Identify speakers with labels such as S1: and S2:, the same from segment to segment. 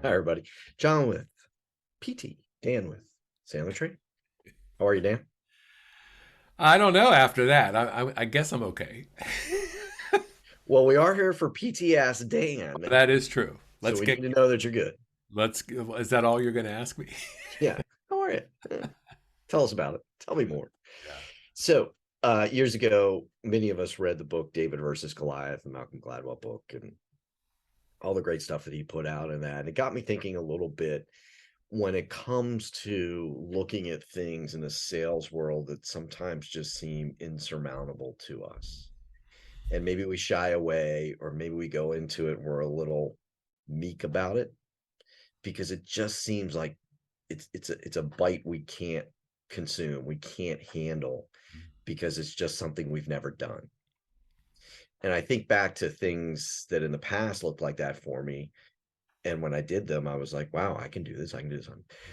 S1: Hi, everybody. John with PT, Dan with Sandler Tree. How are you, Dan?
S2: I don't know after that. I guess I'm okay.
S1: Well, we are here for PT Ask Dan,
S2: That is true.
S1: so we need to know that you're good.
S2: Is that all you're going to ask me?
S1: Yeah. How are you? Tell us about it. Tell me more.
S2: Yeah.
S1: So, years ago, many of us read the book David versus Goliath, the Malcolm Gladwell book, and all the great stuff that he put out in that. And it got me thinking a little bit when it comes to looking at things in the sales world that sometimes just seem insurmountable to us. And maybe we shy away, or maybe we go into it and we're a little meek about it because it just seems like it's a bite we can't consume, we can't handle because it's just something we've never done. And I think back to things that in the past looked like that for me, and when I did them, I was like, wow, I can do this. I can do this.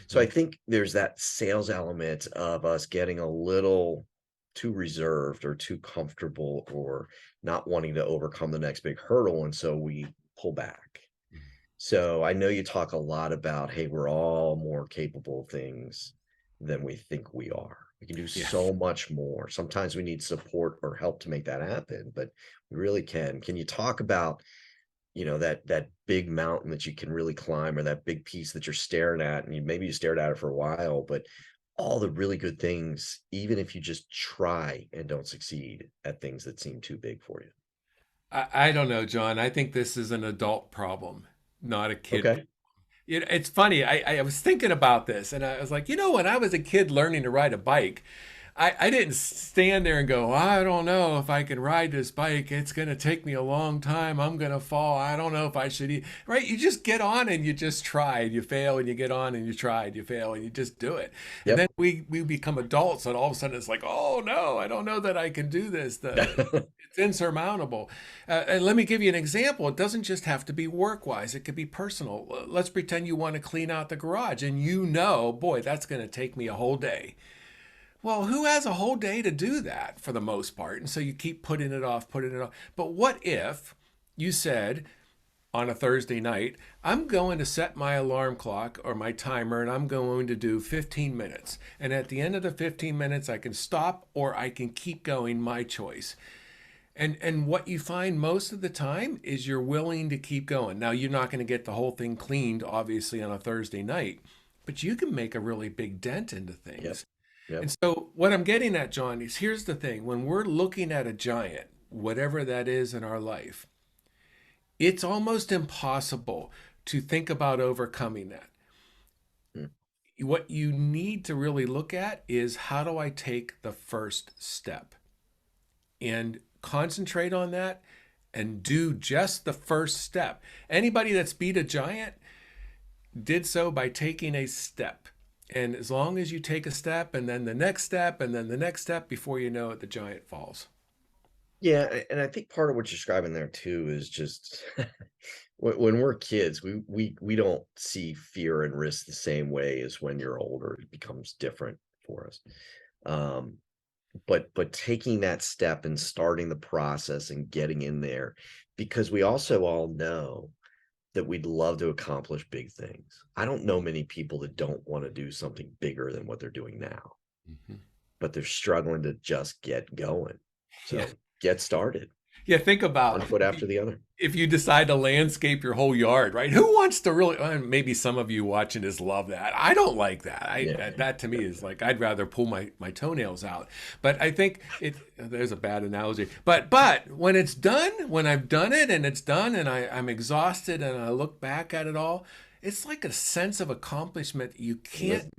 S1: So I
S2: Mhm.
S1: think there's that sales element of us getting a little too reserved or too comfortable or not wanting to overcome the next big hurdle. And so we pull back. So I know you talk a lot about, hey, we're all more capable of things than we think we are. We can do
S2: Yeah.
S1: so much more. Sometimes we need support or help to make that happen, but we really can. Can you talk about that big mountain that you can really climb, or that big piece that you're staring at, and maybe you stared at it for a while, but all the really good things, even if you just try and don't succeed at things that seem too big for you.
S2: I don't know, John. I think this is an adult problem, not a kid.
S1: Okay.
S2: It's funny. I was thinking about this and I was like, when I was a kid learning to ride a bike, I didn't stand there and go, I don't know if I can ride this bike. It's going to take me a long time. I'm going to fall. I don't know if I should eat. Right? You just get on and you just try and you fail and you get on and you try and you fail and you just do it. And then
S1: Yep.
S2: we become adults and all of a sudden it's like, oh no, I don't know that I can do this. It's insurmountable. And let me give you an example. It doesn't just have to be work wise, it could be personal. Let's pretend you want to clean out the garage and boy, that's going to take me a whole day. Well, who has a whole day to do that for the most part? And so you keep putting it off, putting it off. But what if you said on a Thursday night, I'm going to set my alarm clock or my timer and I'm going to do 15 minutes. And at the end of the 15 minutes, I can stop or I can keep going, my choice. And what you find most of the time is you're willing to keep going. Now, you're not going to get the whole thing cleaned, obviously, on a Thursday night, but you can make a really big dent into
S1: Yep.
S2: things.
S1: Yep.
S2: And so, what I'm getting at, John, is here's the thing: when we're looking at a giant, whatever that is in our life, it's almost impossible to think about overcoming that.
S1: Mm.
S2: What you need to really look at is how do I take the first step and concentrate on that and do just the first step. Anybody that's beat a giant did so by taking a step. And as long as you take a step and then the next step and then the next step, before you know it, the giant falls.
S1: Yeah, and I think part of what you're describing there too is just when we're kids, we don't see fear and risk the same way as when you're older. It becomes different for us. Um, but taking that step and starting the process and getting in there, because we also all know that we'd love to accomplish big things. I don't know many people that don't want to do something bigger than what they're doing now,
S2: Mhm.
S1: but they're struggling to just get going.
S2: Yeah.
S1: So get started,
S2: Yeah. Think
S1: one
S2: about
S1: foot after the other.
S2: if you decide to landscape your whole yard, right? Who wants to really, maybe some of you watching this love that. I don't like that.
S1: Yeah.
S2: That to me is like, I'd rather pull my toenails out. But I think there's a bad analogy. But when it's done, when I've done it and it's done and I'm exhausted and I look back at it all, it's like a sense of accomplishment.
S1: Listen,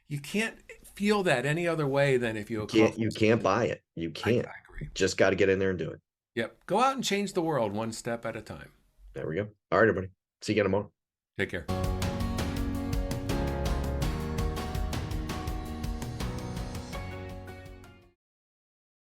S2: You can't feel that any other way than if you
S1: you
S2: accomplish
S1: can't
S2: something.
S1: buy it. You
S2: I
S1: can't.
S2: agree.
S1: Just got to get in there and do it.
S2: Yep. Go out and change the world one step at a time.
S1: There we go. All right, everybody. See you again tomorrow.
S2: Take care.